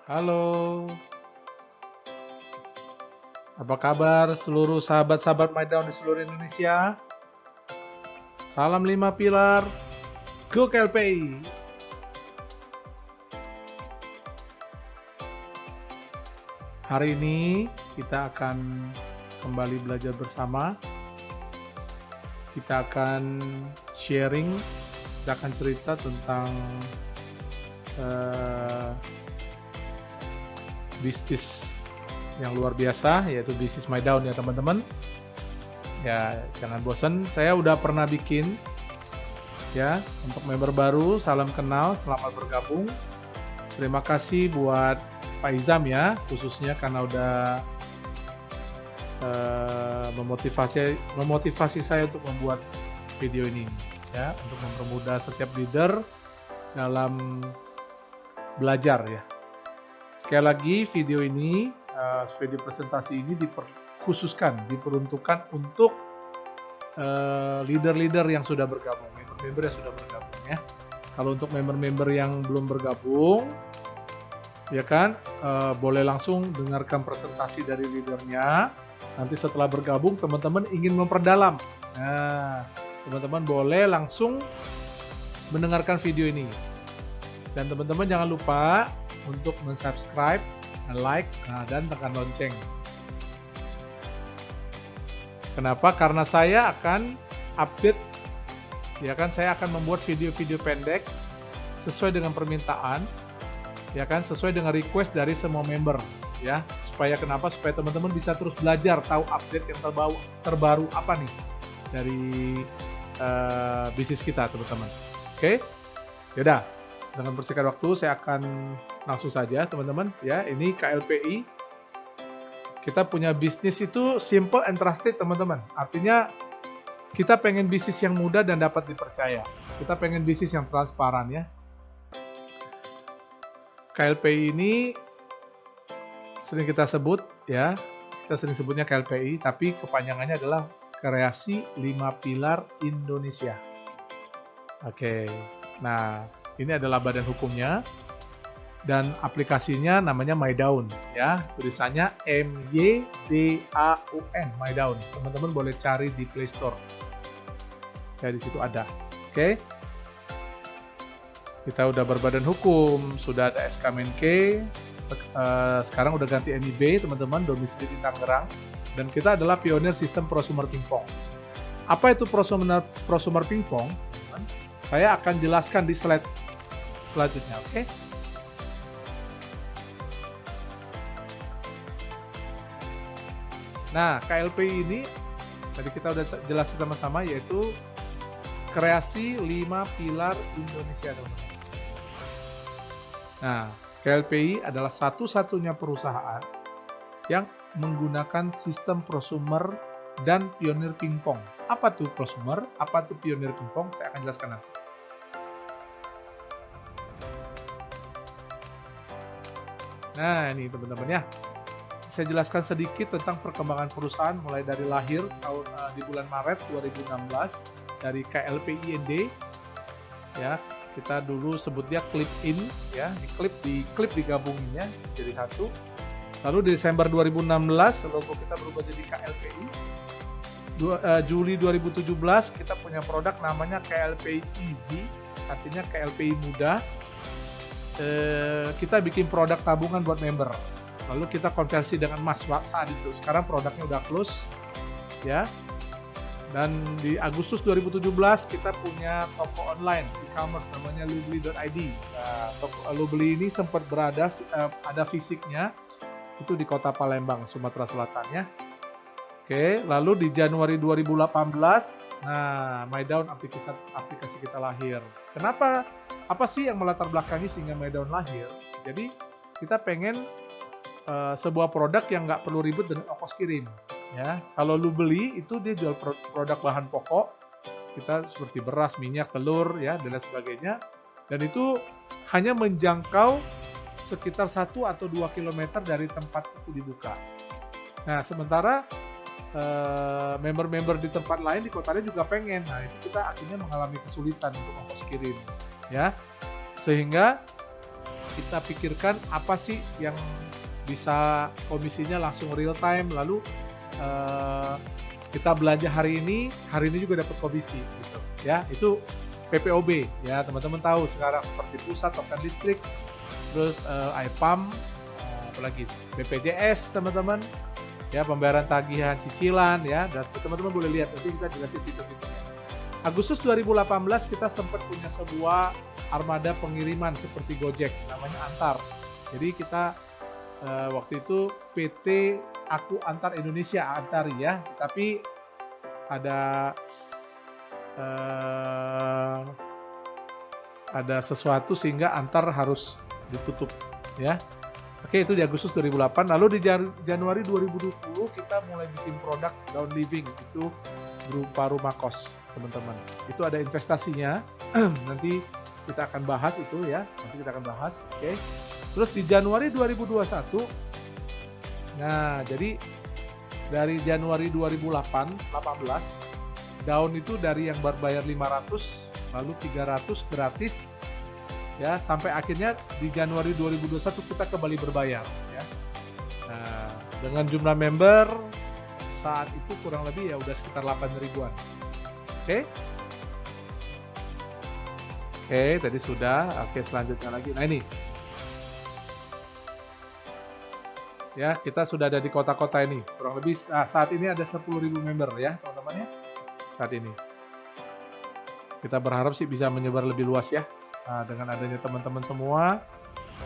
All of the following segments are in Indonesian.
Halo, apa kabar seluruh sahabat-sahabat MyDown di seluruh Indonesia? Salam 5 pilar, go KLPI! Hari ini kita akan kembali belajar bersama. Kita akan sharing, kita akan cerita tentang bisnis yang luar biasa, yaitu bisnis MyDown ya teman-teman. Ya, jangan bosan, saya udah pernah bikin ya untuk member baru. Salam kenal, selamat bergabung. Terima kasih buat Pak Izam ya, khususnya karena udah memotivasi saya untuk membuat video ini ya, untuk mempermudah setiap leader dalam belajar ya. Sekali lagi, video ini, video presentasi ini diperuntukkan untuk leader-leader yang sudah bergabung, member-member yang sudah bergabung ya. Kalau untuk member-member yang belum bergabung, ya kan, boleh langsung dengarkan presentasi dari leadernya. Nanti setelah bergabung, teman-teman ingin memperdalam, nah, teman-teman boleh langsung mendengarkan video ini. Dan teman-teman jangan lupa untuk mensubscribe, like, dan tekan lonceng. Kenapa? Karena saya akan update, ya kan, saya akan membuat video-video pendek sesuai dengan permintaan, ya kan, sesuai dengan request dari semua member, ya. Supaya kenapa? Supaya teman-teman bisa terus belajar, tahu update yang terbaru apa nih dari bisnis kita, teman-teman. Oke? Yaudah, dengan bersingkat waktu saya akan langsung saja, teman-teman. Ya, ini KLPI. Kita punya bisnis itu simple and trusted, teman-teman. Artinya kita pengen bisnis yang mudah dan dapat dipercaya. Kita pengen bisnis yang transparan ya. KLPI ini sering kita sebut ya. Kita sering sebutnya KLPI, tapi kepanjangannya adalah Kreasi 5 Pilar Indonesia. Oke. Nah, ini adalah badan hukumnya dan aplikasinya namanya MyDown ya, tulisannya MYDAUN, MyDown. Teman-teman boleh cari di Play Store. Ya, di situ ada. Oke. Kita udah berbadan hukum, sudah ada SK Menkeu, sekarang udah ganti NIB, teman-teman, domisili di Tangerang, dan kita adalah pionir sistem prosumer pingpong. Apa itu prosumer pingpong? Saya akan jelaskan di slide selanjutnya, oke? Nah, KLPI ini tadi kita udah jelasin sama-sama, yaitu Kreasi 5 Pilar Indonesia, teman-teman. Nah, KLPI adalah satu-satunya perusahaan yang menggunakan sistem prosumer dan pionir pingpong. Apa tuh prosumer? Apa tuh pionir pingpong? Saya akan jelaskan nanti. Nah, ini teman-teman ya. Saya jelaskan sedikit tentang perkembangan perusahaan mulai dari lahir di bulan Maret 2016 dari KLPI-IND. Ya, kita dulu sebut dia Clip In ya, di digabunginnya jadi satu. Lalu di Desember 2016 logo kita berubah jadi KLPI. Juli 2017 kita punya produk namanya KLPI Easy, artinya KLPI mudah. Kita bikin produk tabungan buat member, lalu kita konversi dengan emas saat itu. Sekarang produknya udah close ya. Dan di Agustus 2017 kita punya toko online e-commerce namanya lubeli.id. Nah, toko Lubeli ini sempat ada fisiknya itu di Kota Palembang, Sumatera Selatan ya. Oke, lalu di Januari 2018, nah, MyDown aplikasi kita lahir. Kenapa? Apa sih yang melatar belakangi sehingga MyDown lahir? Jadi kita pengen sebuah produk yang nggak perlu ribet dengan ongkos kirim. Ya, kalau lu beli itu dia jual produk bahan pokok kita seperti beras, minyak, telur, ya, dan lain sebagainya. Dan itu hanya menjangkau sekitar 1 atau 2 km dari tempat itu dibuka. Nah, sementara member-member di tempat lain di kota lain juga pengen. Nah, itu kita akhirnya mengalami kesulitan untuk ongkos kirim, ya. Sehingga kita pikirkan apa sih yang bisa komisinya langsung real time, lalu kita belanja hari ini juga dapat komisi gitu ya. Itu PPOB ya, teman-teman tahu sekarang seperti pusat token listrik, terus iPump, apalagi BPJS teman-teman ya, pembayaran tagihan cicilan ya, dan teman-teman boleh lihat nanti kita jelasin fitur-fiturnya. Agustus 2018 kita sempat punya sebuah armada pengiriman seperti Gojek, namanya Antar. Jadi kita waktu itu PT Aku Antar Indonesia, Antari ya, tapi ada sesuatu sehingga Antar harus ditutup ya. Oke, itu di Agustus 2008. Lalu di Januari 2020 kita mulai bikin produk Down Living, itu berupa rumah kos teman-teman. Itu ada investasinya. Nanti kita akan bahas itu ya. Oke. Terus di Januari 2021, nah jadi dari Januari 2018 Down itu dari yang berbayar 500 lalu 300 gratis ya, sampai akhirnya di Januari 2021 kita kembali berbayar ya. Nah, dengan jumlah member saat itu kurang lebih ya udah sekitar 8 ribuan. Oke, tadi sudah. Oke, selanjutnya lagi. Nah ini ya, kita sudah ada di kota-kota ini. Kurang lebih saat ini ada 10.000 member ya teman-teman ya. Saat ini kita berharap sih bisa menyebar lebih luas ya. Nah, dengan adanya teman-teman semua,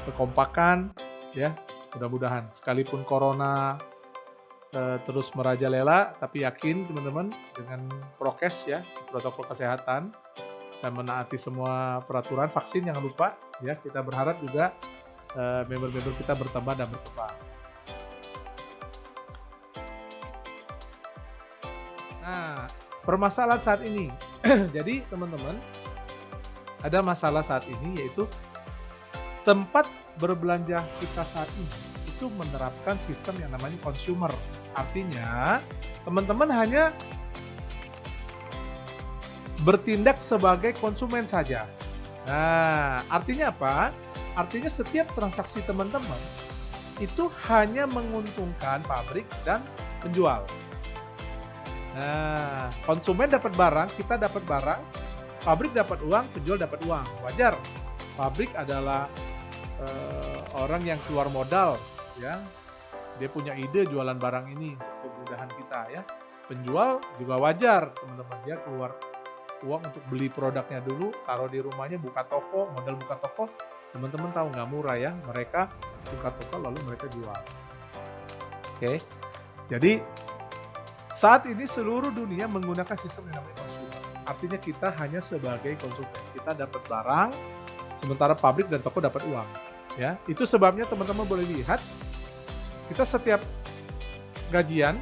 kekompakan ya, mudah-mudahan sekalipun corona terus merajalela, tapi yakin teman-teman dengan prokes ya, protokol kesehatan, dan menaati semua peraturan vaksin, jangan lupa ya. Kita berharap juga member-member kita bertambah dan berkembang. Nah, permasalahan saat ini, jadi teman-teman, ada masalah saat ini yaitu tempat berbelanja kita saat ini itu menerapkan sistem yang namanya consumer. Artinya, teman-teman hanya bertindak sebagai konsumen saja. Nah, artinya apa? Artinya setiap transaksi teman-teman itu hanya menguntungkan pabrik dan penjual. Nah, konsumen dapat barang, kita dapat barang, pabrik dapat uang, penjual dapat uang. Wajar. Pabrik adalah orang yang keluar modal, ya. Dia punya ide jualan barang ini untuk kemudahan kita, ya. Penjual juga wajar, teman-teman. Dia keluar uang untuk beli produknya dulu, taruh di rumahnya, buka toko, modal buka toko. Teman-teman tahu nggak murah ya? Mereka buka toko lalu mereka jual. Oke. Jadi saat ini seluruh dunia menggunakan sistem yang namanya konsumen. Artinya kita hanya sebagai konsumen. Kita dapat barang, sementara pabrik dan toko dapat uang. Ya, itu sebabnya teman-teman boleh lihat, kita setiap gajian,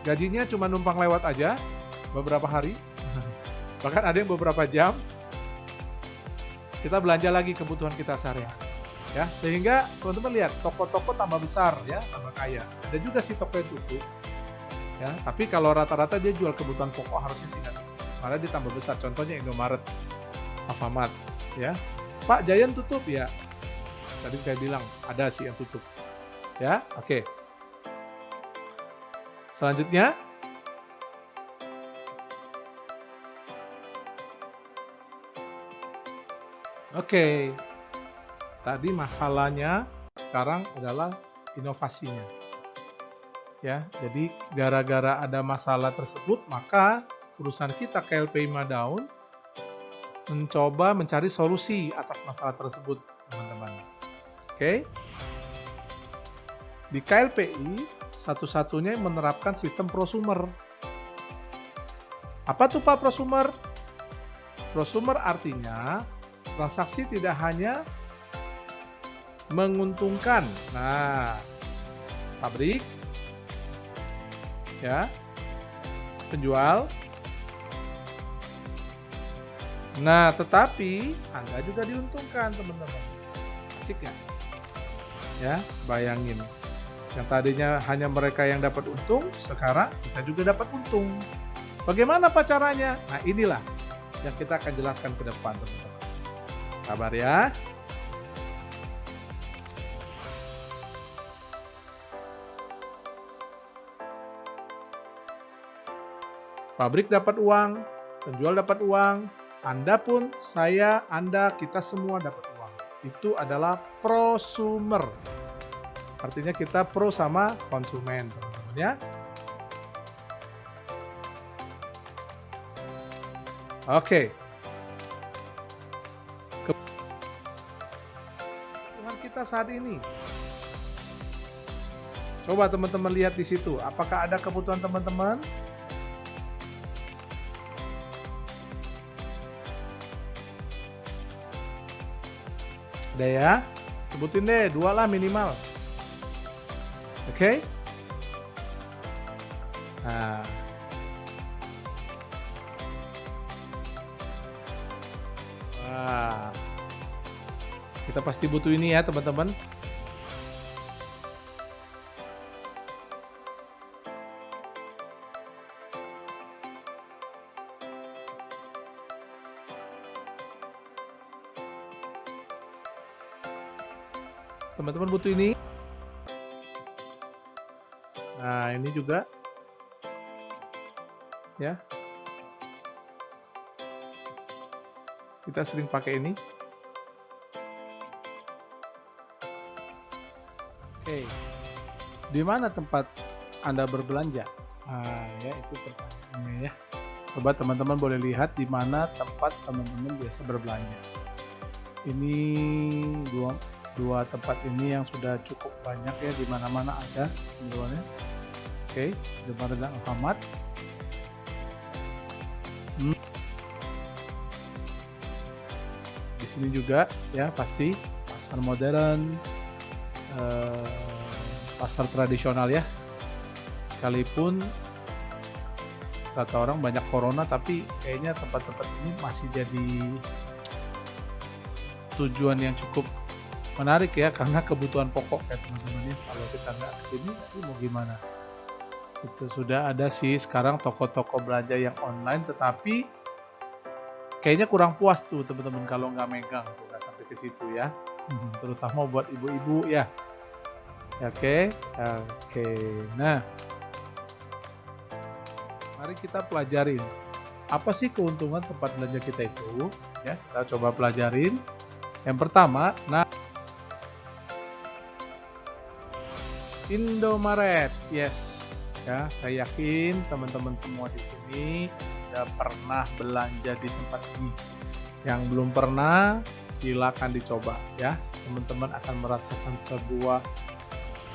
gajinya cuma numpang lewat aja, beberapa hari, bahkan ada yang beberapa jam, kita belanja lagi kebutuhan kita sehari-hari. Ya, sehingga teman-teman lihat toko-toko tambah besar ya, tambah kaya. Ada juga sih toko yang tutup. Ya, tapi kalau rata-rata dia jual kebutuhan pokok harusnya sih nggak tutup. Malah dia tambah besar. Contohnya Indomaret, Alfamart, ya. Pak, Giant tutup ya. Tadi saya bilang ada sih yang tutup. Ya, oke. Selanjutnya, oke. Tadi masalahnya sekarang adalah inovasinya. Ya, jadi gara-gara ada masalah tersebut, maka perusahaan kita KLPI Down mencoba mencari solusi atas masalah tersebut, teman-teman. Oke. Di KLPI satu-satunya menerapkan sistem prosumer. Apa tuh Pak prosumer? Prosumer artinya transaksi tidak hanya menguntungkan, nah, pabrik, ya, penjual, nah, tetapi Anda juga diuntungkan, teman-teman. Asik nggak? Ya, bayangin. Yang tadinya hanya mereka yang dapat untung, sekarang kita juga dapat untung. Bagaimana Pak caranya? Nah, inilah yang kita akan jelaskan ke depan, teman-teman. Sabar ya. Pabrik dapat uang, penjual dapat uang, Anda pun, saya, Anda, kita semua dapat uang. Itu adalah prosumer. Artinya kita pro sama konsumen, teman-teman ya. Oke. Kebutuhan kita saat ini. Coba teman-teman lihat di situ. Apakah ada kebutuhan teman-teman? Ada ya? Sebutin deh, 2 lah minimal. Oke? Nah. Wah. Kita pasti butuh ini ya, teman-teman. Teman-teman butuh ini. Nah, ini juga. Ya. Kita sering pakai ini. Oke. Di mana tempat Anda berbelanja? Nah, ya itu pertanyaannya ya. Coba teman-teman boleh lihat di mana tempat teman-teman biasa berbelanja. Ini dua tempat ini yang sudah cukup banyak ya, di mana-mana ada teman-teman ya. Oke, Indomaret dan Alfamart. Di sini juga ya pasti pasar modern, pasar tradisional ya. Sekalipun kata orang banyak corona, tapi kayaknya tempat-tempat ini masih jadi tujuan yang cukup menarik ya, karena kebutuhan pokok ya teman-teman ya. Kalau kita nggak kesini, tapi mau gimana? Itu sudah ada sih sekarang toko-toko belanja yang online, tetapi kayaknya kurang puas tuh teman-teman kalau nggak megang tuh, nggak sampai ke situ ya. Terutama buat ibu-ibu ya. Oke. Nah, mari kita pelajarin apa sih keuntungan tempat belanja kita itu ya. Kita coba pelajarin. Yang pertama, nah, Indomaret, yes ya, saya yakin teman-teman semua di sini sudah pernah belanja di tempat ini. Yang belum pernah, silakan dicoba ya. Teman-teman akan merasakan sebuah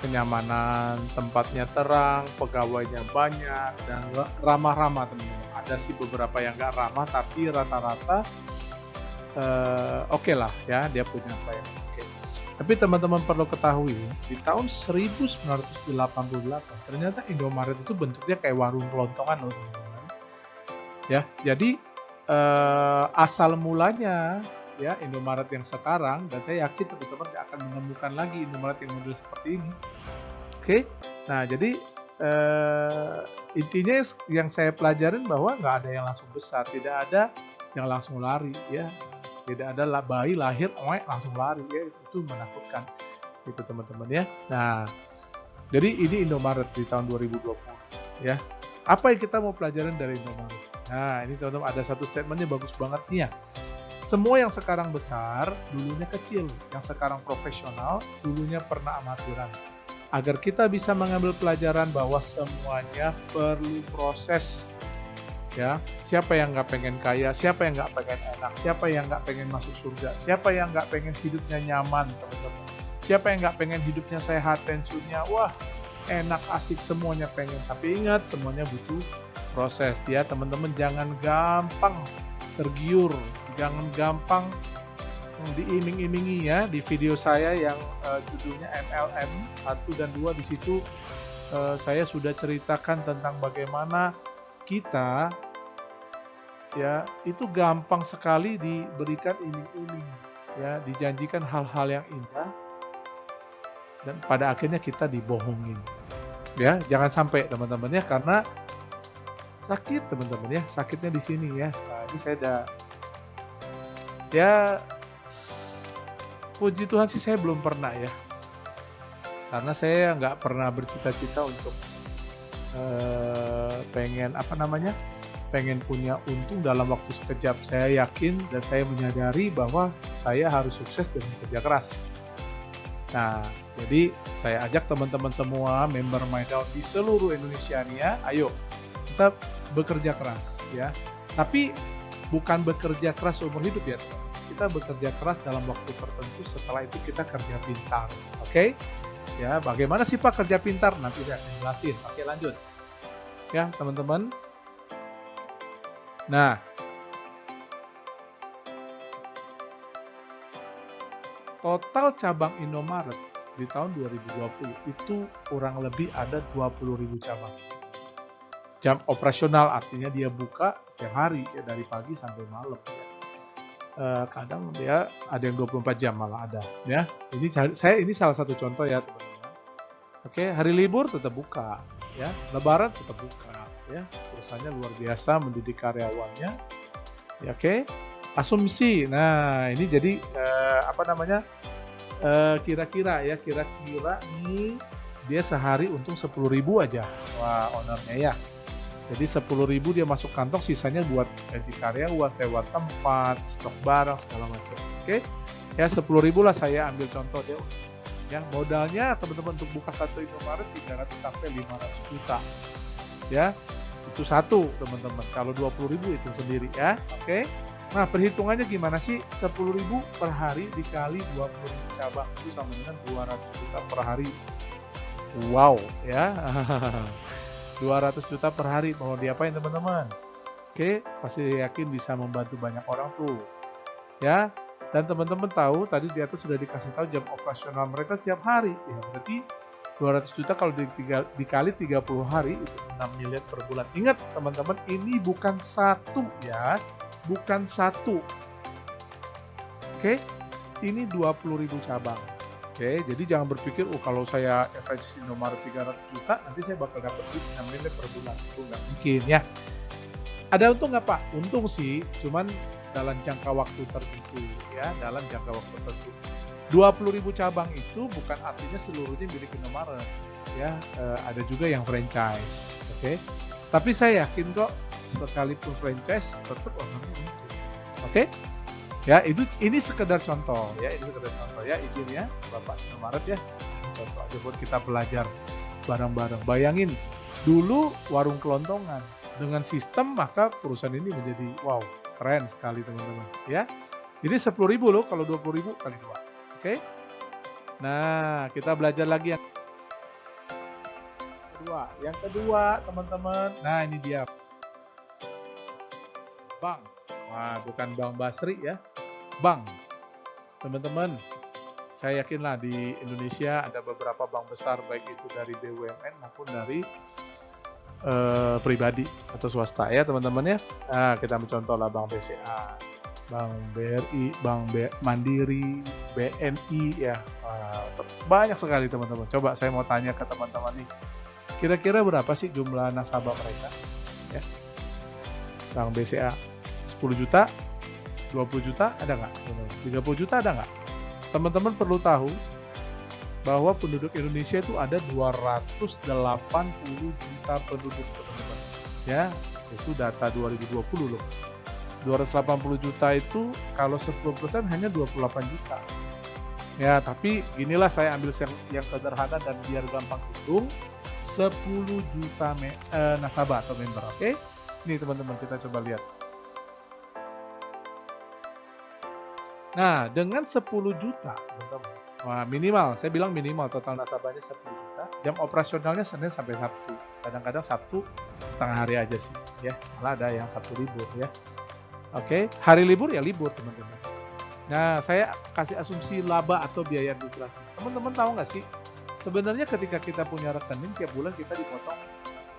kenyamanan, tempatnya terang, pegawainya banyak, dan ramah-ramah teman-teman. Ada sih beberapa yang nggak ramah, tapi rata-rata oke lah ya, dia punya pelayanan. Tapi teman-teman perlu ketahui, di tahun 1988 ternyata Indomaret itu bentuknya kayak warung kelontongan loh teman-teman. Ya, jadi asal mulanya ya Indomaret yang sekarang, dan saya yakin teman-teman gak akan menemukan lagi Indomaret yang model seperti ini. Oke, nah jadi intinya yang saya pelajarin bahwa nggak ada yang langsung besar, tidak ada yang langsung lari ya. Tidak ada bayi lahir langsung lari ya, itu menakutkan itu teman-teman ya. Nah, jadi ini Indomaret di tahun 2020 ya. Apa yang kita mau pelajarin dari Indomaret? Nah, ini teman-teman ada satu statementnya bagus banget nih ya. Semua yang sekarang besar dulunya kecil, yang sekarang profesional dulunya pernah amatiran. Agar kita bisa mengambil pelajaran bahwa semuanya perlu proses. Ya, siapa yang nggak pengen kaya, siapa yang nggak pengen enak, siapa yang nggak pengen masuk surga, siapa yang nggak pengen hidupnya nyaman, teman-teman. Siapa yang nggak pengen hidupnya sehat, pensiunnya, wah enak, asik, semuanya pengen. Tapi ingat, semuanya butuh proses ya, teman-teman. Jangan gampang tergiur, jangan gampang diiming-imingi ya. Di video saya yang judulnya MLM 1 dan 2, di situ saya sudah ceritakan tentang bagaimana kita ya itu gampang sekali diberikan iming-iming ya, dijanjikan hal-hal yang indah, dan pada akhirnya kita dibohongin ya. Jangan sampai teman-teman ya, karena sakit teman-teman ya, sakitnya di sini ya. Nah, ini saya udah ya, puji Tuhan sih saya belum pernah ya, karena saya nggak pernah bercita-cita untuk pengen pengen punya untung dalam waktu sekejap. Saya yakin dan saya menyadari bahwa saya harus sukses dengan kerja keras. Nah, jadi saya ajak teman-teman semua member MyDAO di seluruh Indonesia nih ya, ayo kita bekerja keras ya. Tapi bukan bekerja keras seumur hidup ya, kita bekerja keras dalam waktu tertentu, setelah itu kita kerja pintar. Oke? Ya, bagaimana sih Pak kerja pintar? Nanti saya akan jelasin. Oke, lanjut. Ya, teman-teman. Nah, total cabang Indomaret di tahun 2020 itu kurang lebih ada 20.000 cabang. Jam operasional artinya dia buka setiap hari ya, dari pagi sampai malam ya. Kadang dia ada yang 24 jam malah ada ya. Ini salah satu contoh ya teman-teman. Oke, hari libur tetap buka ya, lebaran tetap buka ya. Perusahaannya luar biasa mendidik karyawannya. Ya, oke. Asumsi. Nah, ini jadi kira-kira nih dia sehari untung 10.000 aja. Wah, ownernya ya. Jadi 10.000 dia masuk kantong, sisanya buat gaji karyawan, sewa tempat, stok barang segala macam. Oke. Ya 10.000 lah saya ambil contoh dia. Ya, modalnya teman-teman untuk buka satu Indomaret 300 sampai 500 juta. Ya. Itu satu, teman-teman. Kalau 20.000 itu sendiri ya. Oke. Nah, perhitungannya gimana sih? 10.000 per hari dikali 20.000 cabang itu sama dengan 200 juta per hari. Wow, ya. 200 juta per hari mau diapain teman-teman? Oke, pasti yakin bisa membantu banyak orang tuh. Ya. Dan teman-teman tahu tadi di atas sudah dikasih tahu jam operasional mereka setiap hari. Ya, berarti 200 juta kalau dikali 30 hari itu 6 miliar per bulan. Ingat teman-teman, ini bukan satu ya. Bukan satu. Oke, ini 20.000 cabang. Oke, jadi jangan berpikir, kalau saya franchise Indomaret 300 juta, nanti saya bakal dapat duit 6 miliar per bulan. Itu nggak mungkin ya. Ada untung nggak Pak? Untung sih, cuman dalam jangka waktu tertentu ya, dalam jangka waktu tertentu. 20.000 cabang itu bukan artinya seluruhnya milik Indomaret ya, ada juga yang franchise. Oke, tapi saya yakin kok sekalipun franchise tetap orangnya untung. Oke, ya ini sekedar contoh ya, izin ya Bapak Indomaret ya, contoh aja buat kita belajar bareng-bareng. Bayangin dulu warung kelontongan dengan sistem, maka perusahaan ini menjadi wow, keren sekali teman-teman ya. Ini 10.000 loh, kalau 20.000 kali 2. Oke. Nah, kita belajar lagi yang kedua. Yang kedua, teman-teman. Nah, ini dia. Bank. Wah, bukan Bank Basri ya. Bank. Teman-teman, saya yakinlah di Indonesia ada beberapa bank besar, baik itu dari BUMN maupun dari pribadi atau swasta ya, teman-teman ya. Nah, kita mencontohlah Bank BCA, Bank BRI, Bank Mandiri, BNI ya. Banyak sekali teman-teman. Coba saya mau tanya ke teman-teman nih, kira-kira berapa sih jumlah nasabah mereka ya? Bank BCA 10 juta, 20 juta ada nggak? 30 juta ada nggak? Teman-teman perlu tahu bahwa penduduk Indonesia itu ada 280 juta penduduk teman-teman ya. Itu data 2020 loh. 280 juta itu kalau 10% hanya 28 juta. Ya, tapi inilah saya ambil yang sederhana dan biar gampang hitung, 10 juta nasabah atau member. Oke? Ini teman-teman kita coba lihat. Nah, dengan 10 juta, teman-teman. Wah, minimal, saya bilang minimal total nasabahnya 10 juta. Jam operasionalnya Senin sampai Sabtu. Kadang-kadang Sabtu setengah hari aja sih, ya. Malah ada yang Sabtu libur, ya. Oke, hari libur ya libur, teman-teman. Nah, saya kasih asumsi laba atau biaya administrasi. Teman-teman tahu nggak sih? Sebenarnya ketika kita punya rekening, tiap bulan kita dipotong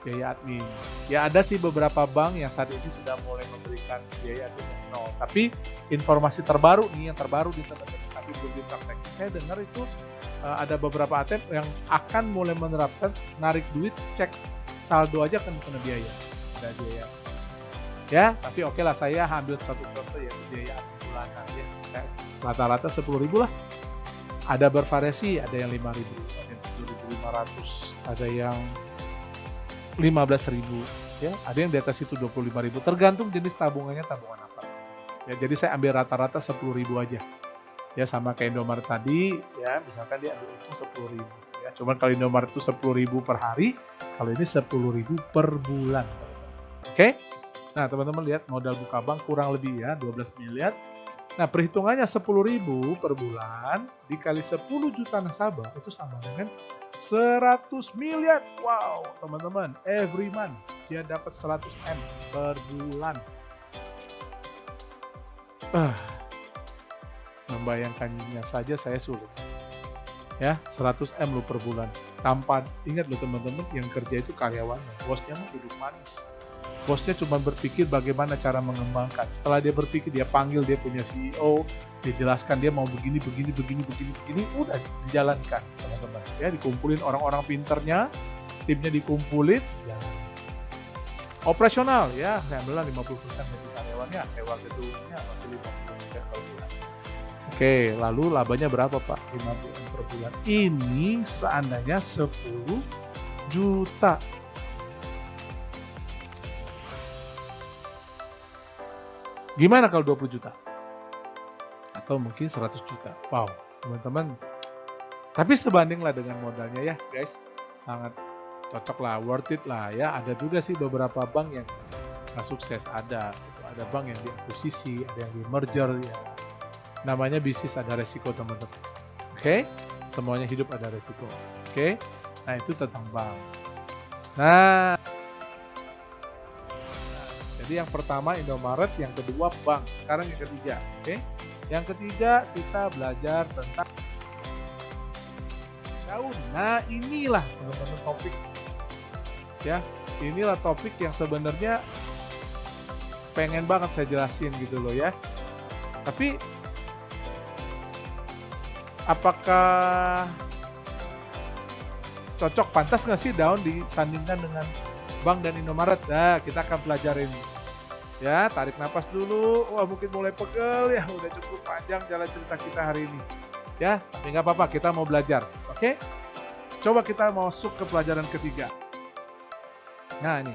biaya admin. Ya, ada sih beberapa bank yang saat ini sudah mulai memberikan biaya admin nol. Tapi informasi terbaru nih, yang terbaru di teman-teman, tapi belum dipraktekin. Saya dengar itu ada beberapa ATM yang akan mulai menerapkan narik duit, cek saldo aja kan kena biaya. Ada biaya. Ya, tapi oke lah, saya ambil satu contoh ya, biaya admin bulanan ya. Saya rata-rata 10.000 lah. Ada bervariasi, ada yang 5.000, ada yang 7.500, ada yang 15.000 Ya, ada yang di atas itu 25.000, tergantung jenis tabungannya tabungan apa. Ya, jadi saya ambil rata-rata 10.000 aja. Ya, sama kayak Indomaret tadi, ya, misalkan dia ambil untung 10.000. Ya, cuman kalau Indomaret itu 10.000 per hari, kalau ini 10.000 per bulan. Oke? Nah, teman-teman lihat modal buka bank kurang lebih ya 12 miliar. Nah, perhitungannya 10.000 per bulan dikali 10 juta nasabah itu sama dengan 100 miliar. Wow, teman-teman, every month dia dapat 100 M per bulan. Membayangkannya saja saya sulit. Ya, 100 M lo per bulan. Tanpa, ingat lo teman-teman, yang kerja itu karyawannya, bosnya mah duduk manis. Bosnya cuma berpikir bagaimana cara mengembangkan. Setelah dia berpikir, dia panggil dia punya CEO, dia jelaskan dia mau begini, udah dijalankan, teman-teman. Ya, dikumpulin orang-orang pinternya, timnya dikumpulin, jalan. Operasional, ya, saya ambil 50% gaji karyawannya, sewa gedungnya masih 50 miliar per bulan. Oke, lalu labanya berapa Pak? 50 per bulan. Ini seandainya 10 juta. Gimana kalau 20 juta? Atau mungkin 100 juta. Wow, teman-teman. Tapi sebandinglah dengan modalnya ya, guys. Sangat cocok lah, worth it lah ya. Ada juga sih beberapa bank yang nggak sukses. Ada bank yang diakuisisi, ada yang di merger ya. Namanya bisnis ada resiko, teman-teman. Oke? Semuanya hidup ada resiko. Oke? Nah, itu tentang bank. Nah, jadi yang pertama Indomaret, yang kedua bank, sekarang yang ketiga, oke? Yang ketiga kita belajar tentang daun. Nah, inilah teman-teman topik, ya, inilah topik yang sebenarnya pengen banget saya jelasin gitu loh ya. Tapi apakah cocok, pantas nggak sih daun disandingkan dengan bank dan Indomaret? Nah, kita akan pelajarin. Ya, tarik napas dulu. Wah, mungkin mulai pegel ya. Udah cukup panjang jalan cerita kita hari ini. Ya, tapi nggak apa-apa. Kita mau belajar. Oke? Coba kita masuk ke pelajaran ketiga. Nah, ini.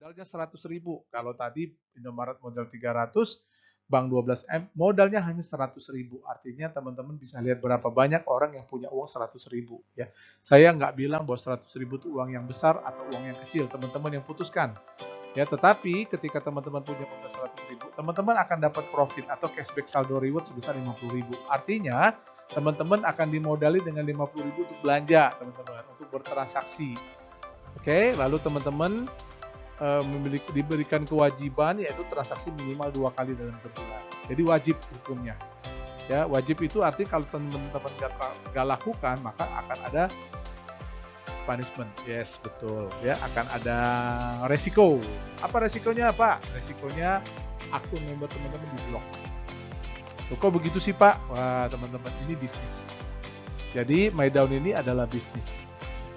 Modalnya 100.000. Kalau tadi Indomaret modal 300, Bank 12M modalnya hanya 100.000. Artinya teman-teman bisa lihat berapa banyak orang yang punya uang 100.000 ya. Saya nggak bilang bahwa 100.000 itu uang yang besar atau uang yang kecil, teman-teman yang putuskan. Ya, tetapi ketika teman-teman punya modal 100.000, teman-teman akan dapat profit atau cashback saldo reward sebesar 50.000. Artinya teman-teman akan dimodali dengan 50.000 untuk belanja, teman-teman, untuk bertransaksi. Oke, lalu teman-teman diberikan kewajiban yaitu transaksi minimal 2 kali dalam sebulan. Jadi wajib hukumnya. Ya, wajib itu artinya kalau teman-teman nggak lakukan maka akan ada punishment. Yes, betul. Ya, akan ada resiko. Apa resikonya, Pak? Resikonya akun member teman-teman diblok. Kok begitu sih, Pak? Wah, teman-teman, ini bisnis. Jadi MyDawn ini adalah bisnis.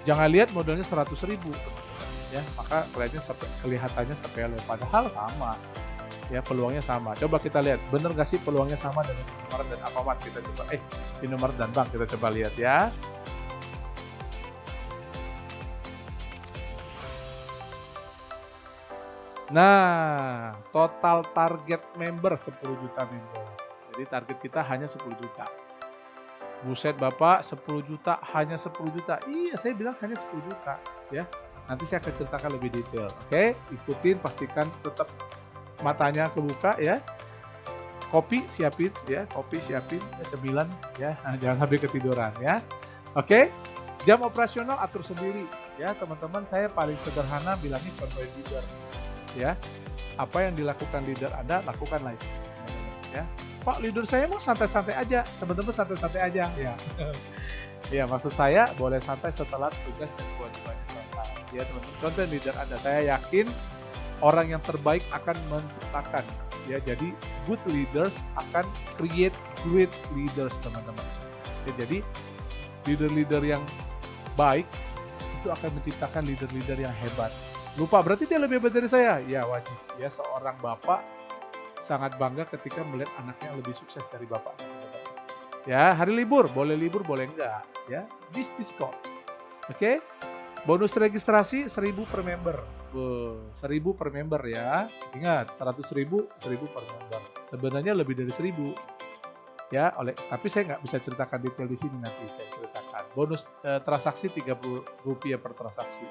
Jangan lihat modalnya 100.000, ya, maka kelihatannya sepele, padahal sama. Ya, peluangnya sama. Coba kita lihat, bener nggak sih peluangnya sama dengan Indomaret dan Alfamart? Kita coba, Indomaret dan Bank, kita coba lihat ya. Nah, total target member 10 juta member. Jadi target kita hanya 10 juta. Buset Bapak, 10 juta, hanya 10 juta. Iya, saya bilang hanya 10 juta. Ya, nanti saya akan ceritakan lebih detail. Oke, ikutin, pastikan tetap matanya kebuka ya. Kopi siapin ya, cemilan ya. Nah, jangan sampai ketiduran ya. Oke, jam operasional atur sendiri ya, teman-teman. Saya paling sederhana bilangnya contohin leader ya. Apa yang dilakukan leader Anda, lakukanlah itu. Ya. Pak, leader saya mau santai-santai aja, teman-teman, santai-santai aja ya. Ya, maksud saya boleh santai setelah tugas dan kewajibannya selesai. Ya, teman-teman, contoh leader Anda, saya yakin orang yang terbaik akan menciptakan. Ya, jadi good leaders akan create great leaders, teman-teman. Ya, jadi leader-leader yang baik itu akan menciptakan leader-leader yang hebat. Lupa, berarti dia lebih hebat dari saya? Ya, wajib. Ya, seorang bapak sangat bangga ketika melihat anaknya lebih sukses dari bapak. Ya, hari libur boleh enggak ya, bisnis kok. Oke. Bonus registrasi 1.000 per member. 1.000 per member ya. Ingat, 100.000 per member. Sebenarnya lebih dari 1.000. Ya, tapi saya nggak bisa ceritakan detail di sini, nanti saya ceritakan. Bonus transaksi Rp30 per transaksi.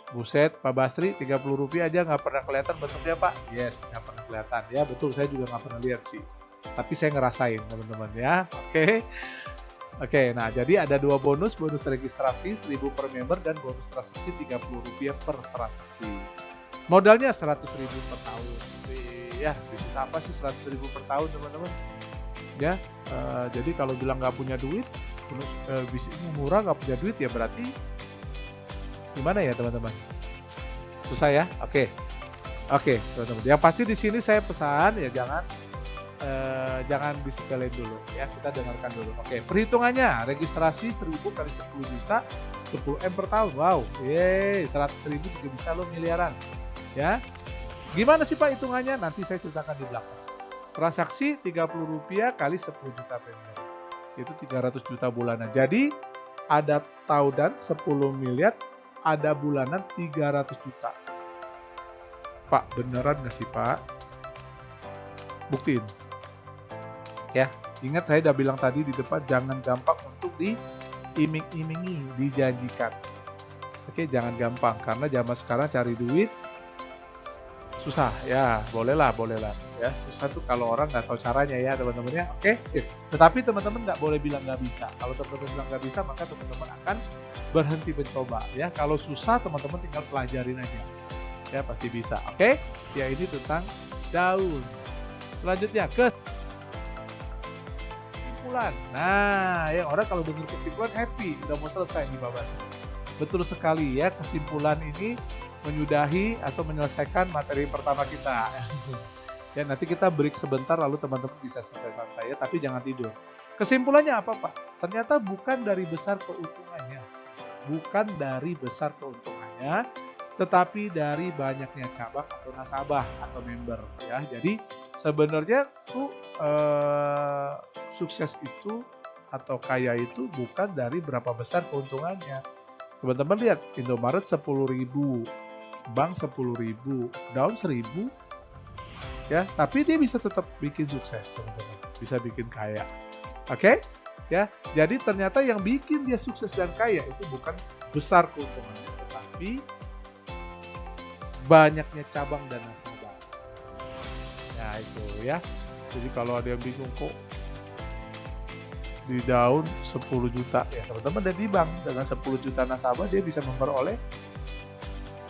Buset, Pak Basri, Rp30 aja nggak pernah kelihatan bentuknya, Pak? Yes, nggak pernah kelihatan. Ya, betul, saya juga nggak pernah lihat sih. Tapi saya ngerasain, teman-teman ya. Oke, nah jadi ada 2 bonus registrasi 1.000 per member dan bonus transaksi Rp30 per transaksi. Modalnya 100.000 per tahun. Ya, bisnis apa sih 100.000 per tahun, teman-teman? Ya, jadi kalau bilang nggak punya duit, bisnisnya murah, nggak punya duit, ya berarti gimana ya, teman-teman? Susah ya? Oke, teman-teman. Yang pasti di sini saya pesan ya jangan disepelein dulu ya, kita dengarkan dulu. Oke, perhitungannya registrasi 1.000 kali 10 juta, 10M per tahun. Wow, 100.000 juga bisa lo miliaran. Ya, gimana sih Pak hitungannya? Nanti saya ceritakan di belakang. Transaksi Rp30 kali 10 juta per bulan, itu 300 juta bulanan. Jadi ada tahunan 10 miliar, ada bulanan 300 juta. Pak, beneran nggak sih Pak? Buktiin. Ya, ingat saya udah bilang tadi di depan, jangan gampang untuk diiming-imingi, dijanjikan. Oke, jangan gampang, karena zaman sekarang cari duit susah. Ya, bolehlah. Ya, susah tuh kalau orang nggak tahu caranya ya, teman-teman ya. Oke, sip. Tetapi teman-teman nggak boleh bilang nggak bisa. Kalau teman-teman bilang nggak bisa, maka teman-teman akan berhenti mencoba. Ya, kalau susah teman-teman tinggal pelajarin aja. Ya, pasti bisa. Oke, ya ini tentang daun. Selanjutnya kesimpulan. Nah, ya orang kalau dengar kesimpulan happy, udah mau selesai nih Bapak. Betul sekali ya, kesimpulan ini menyudahi atau menyelesaikan materi pertama kita. Ya, nanti kita break sebentar lalu teman-teman bisa santai-santai ya, tapi jangan tidur. Kesimpulannya apa Pak? Ternyata bukan dari besar keuntungannya. Tetapi dari banyaknya cabang atau nasabah atau member ya. Jadi sebenarnya tuh sukses itu atau kaya itu bukan dari berapa besar keuntungannya. Teman-teman lihat, Indomaret 10.000, Bank 10.000, Daun 1.000 ya, tapi dia bisa tetap bikin sukses, teman-teman. Bisa bikin kaya. Oke? Ya. Jadi ternyata yang bikin dia sukses dan kaya itu bukan besar keuntungannya, tetapi banyaknya cabang dan nasabah. Nah itu ya. Jadi kalau ada yang bingung kok di daun 10 juta ya teman-teman, dan di bank dengan 10 juta nasabah dia bisa memperoleh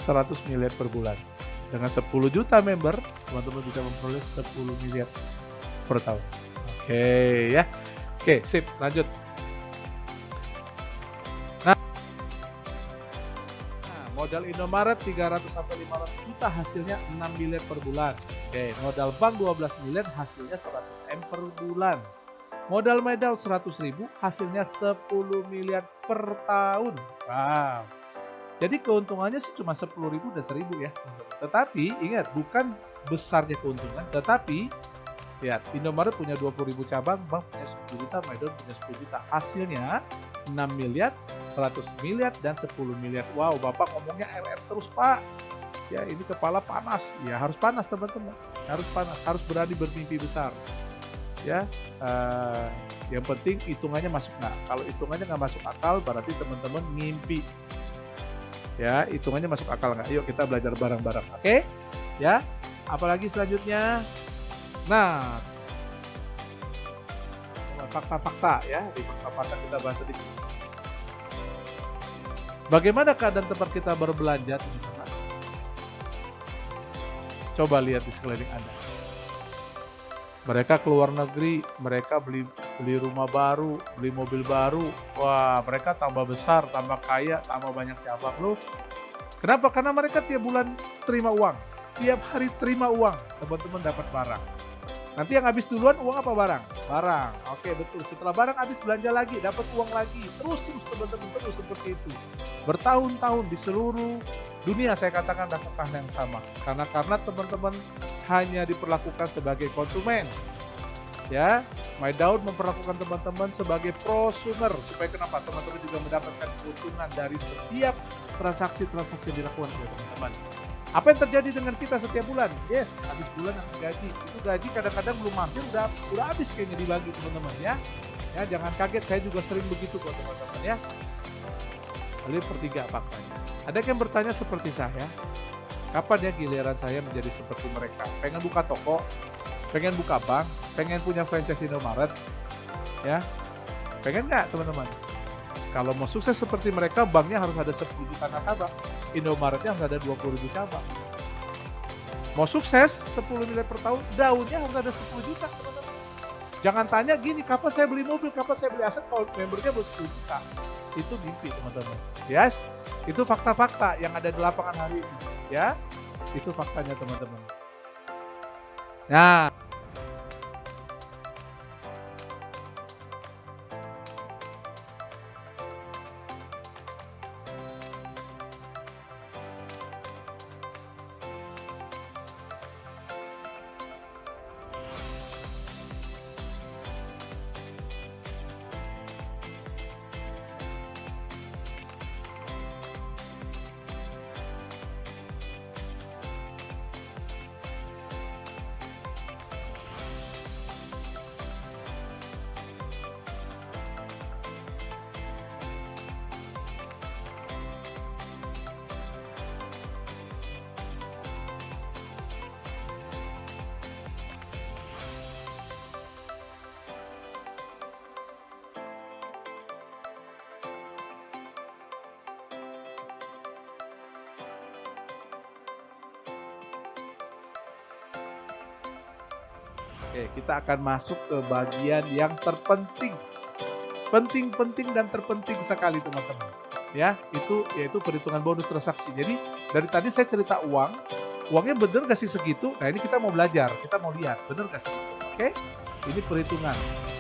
100 miliar per bulan. Dengan 10 juta member teman-teman bisa memperoleh 10 miliar per tahun. Oke ya. Oke, sip, lanjut. Modal Indomaret 300 sampai 500 juta hasilnya 6 miliar per bulan. Oke, modal bank 12 miliar hasilnya 100 M per bulan. Modal MyDaud 100.000 hasilnya 10 miliar per tahun. Wow. Jadi keuntungannya sih cuma 10.000 dan 1.000 ya. Tetapi ingat, bukan besarnya keuntungan, tetapi ya Indomaret punya 20.000 cabang, bank punya 10 juta, MyDaud punya 10 juta. Hasilnya 6 miliar, 100 miliar, dan 10 miliar. Wow, Bapak ngomongnya RR terus, Pak. Ya, ini kepala panas. Ya, harus panas, teman-teman. Harus panas, harus berani bermimpi besar. Ya, yang penting hitungannya masuk nggak. Kalau hitungannya nggak masuk akal, berarti teman-teman ngimpi. Ya, hitungannya masuk akal nggak? Yuk kita belajar bareng-bareng. Oke? Ya, apalagi selanjutnya? Nah, fakta-fakta ya, di fakta-fakta kita bahas sedikit. Bagaimana keadaan tempat kita berbelanja, teman-teman? Coba lihat di sekeliling Anda. Mereka keluar negeri, mereka beli rumah baru, beli mobil baru. Wah, mereka tambah besar, tambah kaya, tambah banyak cabang loh. Kenapa? Karena mereka tiap bulan terima uang, tiap hari terima uang, teman-teman dapat barang. Nanti yang habis duluan uang apa barang? Barang. Oke, betul. Setelah barang habis belanja lagi, dapat uang lagi. Terus teman-teman, terus seperti itu. Bertahun-tahun di seluruh dunia saya katakan lakukan yang sama. Karena teman-teman hanya diperlakukan sebagai konsumen. Ya, MyDaud memperlakukan teman-teman sebagai prosumer. Supaya kenapa? Teman-teman juga mendapatkan keuntungan dari setiap transaksi-transaksi yang dilakukan oleh teman-teman. Apa yang terjadi dengan kita setiap bulan? Yes, habis bulan habis gaji. Itu gaji kadang-kadang belum mampir, udah habis kayaknya dibagi teman-teman ya. Ya, jangan kaget, saya juga sering begitu kok teman-teman ya. Lalu pertiga faktanya. Ada yang bertanya seperti saya, kapan ya giliran saya menjadi seperti mereka? Pengen buka toko, pengen buka bank, pengen punya franchise Indomaret, ya? Pengen nggak teman-teman? Kalau mau sukses seperti mereka, banknya harus ada 10 juta nasabah. Indomaretnya harus ada 20.000 cabang. Mau sukses 10 miliar per tahun, daunnya harus ada 10 juta. Teman-teman. Jangan tanya gini, kapan saya beli mobil, kapan saya beli aset, kalau membernya baru 10 juta. Itu mimpi teman-teman. Yes, itu fakta-fakta yang ada di lapangan hari ini. Ya, itu faktanya teman-teman. Nah, oke, kita akan masuk ke bagian yang terpenting. Penting dan terpenting sekali teman-teman. Ya, itu yaitu perhitungan bonus transaksi. Jadi, dari tadi saya cerita uangnya bener gak sih segitu? Nah, ini kita mau belajar, kita mau lihat, bener gak sih? Oke? Ini perhitungan.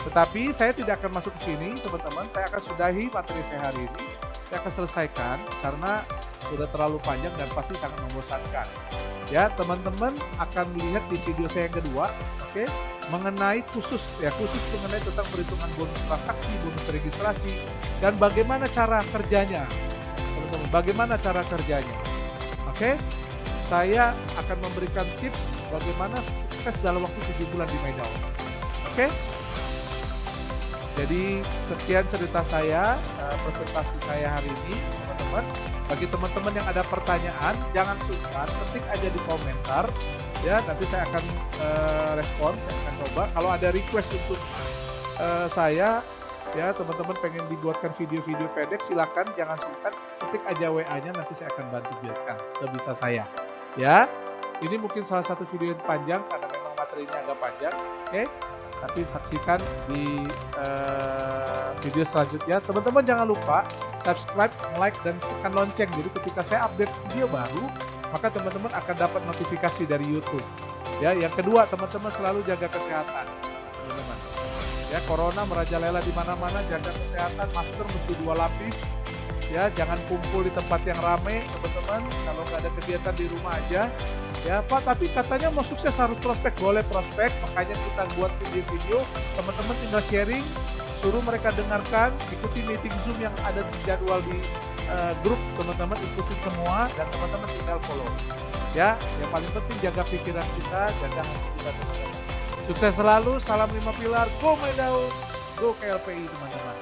Tetapi saya tidak akan masuk ke sini, teman-teman. Saya akan sudahi materi saya hari ini. Saya akan selesaikan karena sudah terlalu panjang dan pasti sangat membosankan. Ya, teman-teman akan melihat di video saya yang kedua, oke, mengenai khusus mengenai tentang perhitungan bonus transaksi, bonus registrasi, dan bagaimana cara kerjanya, teman-teman. Bagaimana cara kerjanya, oke? Saya akan memberikan tips bagaimana sukses dalam waktu 7 bulan di MyDaud, oke? Jadi sekian cerita saya, presentasi saya hari ini, teman-teman. Bagi teman-teman yang ada pertanyaan, jangan sungkan, ketik aja di komentar. Ya, nanti saya akan respon, saya akan coba. Kalau ada request untuk saya Ya, teman-teman pengen dibuatkan video-video pendek, silakan, jangan sungkan, ketik aja WA-nya, nanti saya akan bantu buatkan sebisa saya. Ya, ini mungkin salah satu video yang panjang karena memang materinya agak panjang, oke? Tapi saksikan di video selanjutnya. Teman-teman jangan lupa subscribe, like, dan tekan lonceng. Jadi ketika saya update video baru, maka teman-teman akan dapat notifikasi dari YouTube. Ya, yang kedua, teman-teman selalu jaga kesehatan, teman-teman. Ya, corona merajalela di mana-mana, jaga kesehatan, masker mesti 2 lapis. Ya, jangan kumpul di tempat yang ramai, teman-teman. Kalau nggak ada kegiatan di rumah aja. Ya, Pak, tapi katanya mau sukses harus prospek. Boleh prospek, makanya kita buat video-video. Teman-teman tinggal sharing, suruh mereka dengarkan, ikuti meeting Zoom yang ada di jadwal di grup, teman-teman ikutin semua, dan teman-teman tinggal follow. Ya, yang paling penting jaga pikiran kita, jaga hati kita, teman-teman. Sukses selalu, salam 5 pilar, go My Daun, go KLPI teman-teman.